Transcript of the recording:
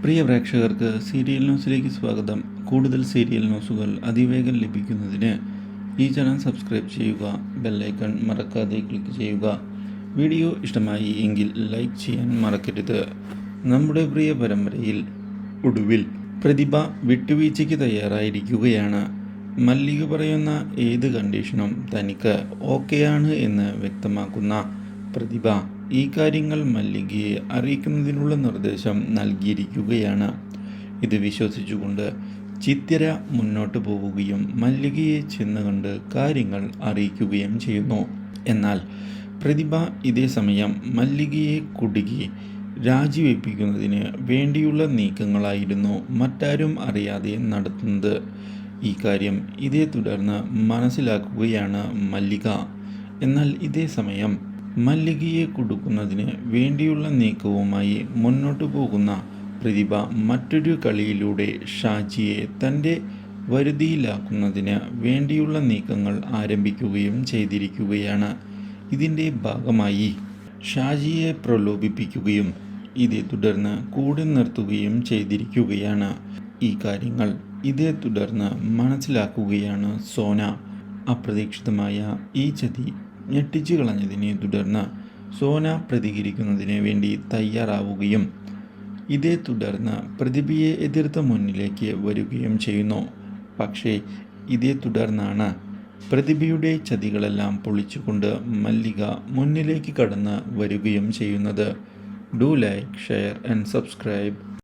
പ്രിയ പ്രേക്ഷകർക്ക് സീരിയൽ ന്യൂസിലേക്ക് സ്വാഗതം. കൂടുതൽ സീരിയൽ ന്യൂസുകൾ അതിവേഗം ലഭിക്കുന്നതിന് ഈ ചാനൽ സബ്സ്ക്രൈബ് ചെയ്യുക, ബെല്ലൈക്കൺ മറക്കാതെ ക്ലിക്ക് ചെയ്യുക. വീഡിയോ ഇഷ്ടമായി എങ്കിൽ ലൈക്ക് ചെയ്യാൻ മറക്കരുത്. നമ്മുടെ പ്രിയ പരമ്പരയിൽ ഒടുവിൽ പ്രതിഭ വിട്ടുവീഴ്ചയ്ക്ക് തയ്യാറായിരിക്കുകയാണ്. മല്ലിക പറയുന്ന ഏത് കണ്ടീഷനും തനിക്ക് ഓക്കെയാണ് എന്ന് വ്യക്തമാക്കുന്ന പ്രതിഭ ഈ കാര്യങ്ങൾ മല്ലികയെ അറിയിക്കുന്നതിനുള്ള നിർദ്ദേശം നൽകിയിരിക്കുകയാണ്. ഇത് വിശ്വസിച്ചുകൊണ്ട് ചിത്തിര മുന്നോട്ട് പോവുകയും മല്ലികയെ ചെന്ന് കണ്ട് കാര്യങ്ങൾ അറിയിക്കുകയും ചെയ്യുന്നു. എന്നാൽ പ്രതിഭ ഇതേ സമയം മല്ലികയെ കുടുക്കി രാജിവെപ്പിക്കുന്നതിന് വേണ്ടിയുള്ള നീക്കങ്ങളായിരുന്നു മറ്റാരും അറിയാതെ നടത്തുന്നത്. ഈ കാര്യം ഇതേ തുടർന്ന് മനസ്സിലാക്കുകയാണ് മല്ലിക. എന്നാൽ ഇതേ സമയം മല്ലികയെ കുടുക്കുന്നതിന് വേണ്ടിയുള്ള നീക്കവുമായി മുന്നോട്ടു പോകുന്ന പ്രതിഭ മറ്റൊരു കളിയിലൂടെ ഷാജിയെ തൻ്റെ വരുതിയിലാക്കുന്നതിന് വേണ്ടിയുള്ള നീക്കങ്ങൾ ആരംഭിക്കുകയും ചെയ്തിരിക്കുകയാണ്. ഇതിൻ്റെ ഭാഗമായി ഷാജിയെ പ്രലോഭിപ്പിക്കുകയും ഇതേ തുടർന്ന് കൂടെ നിർത്തുകയും ചെയ്തിരിക്കുകയാണ്. ഈ കാര്യങ്ങൾ ഇതേ തുടർന്ന് മനസ്സിലാക്കുകയാണ് സോന. അപ്രതീക്ഷിതമായ ഈ ചതി ഞെട്ടിച്ചു കളഞ്ഞതിനെ തുടർന്ന് സോന പ്രതികരിക്കുന്നതിന് വേണ്ടി തയ്യാറാവുകയും ഇതേ തുടർന്ന് പ്രതിഭയെ എതിർത്ത് മുന്നിലേക്ക് വരികയും ചെയ്യുന്നു. പക്ഷേ ഇതേ തുടർന്നാണ് പ്രതിഭയുടെ ചതികളെല്ലാം പൊളിച്ചുകൊണ്ട് മല്ലിക മുന്നിലേക്ക് കടന്ന് വരികയും ചെയ്യുന്നത്. Do like, share and subscribe.